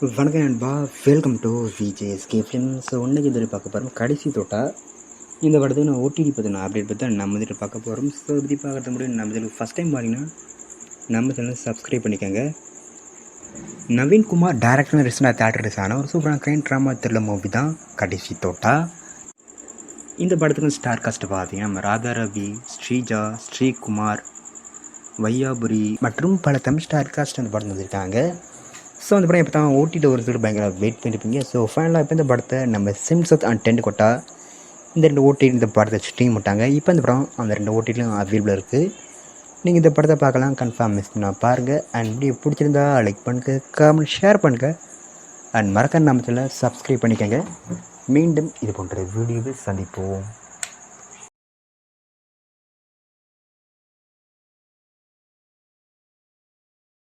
வணக்கம் நண்பா, welcome to VJSK film. So இன்றைக்கி இதில் பார்க்க போகிறோம் கடைசி தோட்டா. இந்த படத்துக்கு நான் ஓடிடி பற்றின அப்டேட் பற்றி நம்ம இதில் பார்க்க போகிறோம். ஸோ இப்படி பார்க்குறது முடியும். நம்ம இதில் ஃபஸ்ட் டைம் பார்த்தீங்கன்னா நம்ம சேனல் சப்ஸ்கிரைப் பண்ணிக்கோங்க. நவீன்குமார் டேரக்டர் ரிசனாக தேட்டர்ஸ் ஆன ஒரு சூப்பரான கிரைம் ட்ராமா த்ரில்லர் மூவி தான் கடைசி தோட்டா. இந்த படத்துக்கு ஸ்டார் காஸ்ட் பார்த்தீங்கன்னா நம்ம ராதா ரவி, ஸ்ரீஜா, ஸ்ரீகுமார், வையாபுரி மற்றும் பல தமிழ் ஸ்டார் காஸ்ட் அந்த படம் வந்திருக்காங்க. ஸோ அந்த படம் இப்போ தான் ஓட்டிட்டு ஒருத்தர் பயங்கர வெயிட் பண்ணியிருப்பீங்க. ஸோ ஃபைனலாக இப்போ இந்த படத்தை நம்ம சிம்சத் அண்ட் டென்ட் கொட்டா இந்த 2 ஓடிடி இந்த படத்தை ஸ்ட்ரீம் விட்டாங்க. இப்போ இந்த படம் அந்த 2 ஓடிடிலும் அவைலபிள் இருக்குது. நீங்கள் இந்த படத்தை பார்க்கலாம், கன்ஃபார்ம் மிஸ் பண்ணால் பாருங்கள். அண்ட் வீடியோ பிடிச்சிருந்தா லைக் பண்ணுங்க, கமெண்ட் ஷேர் பண்ணுங்கள். அண்ட் மறக்காம நம்ம சேனலை சப்ஸ்கிரைப் பண்ணிக்கோங்க. மீண்டும் இது போன்ற வீடியோவை சந்திப்போம்.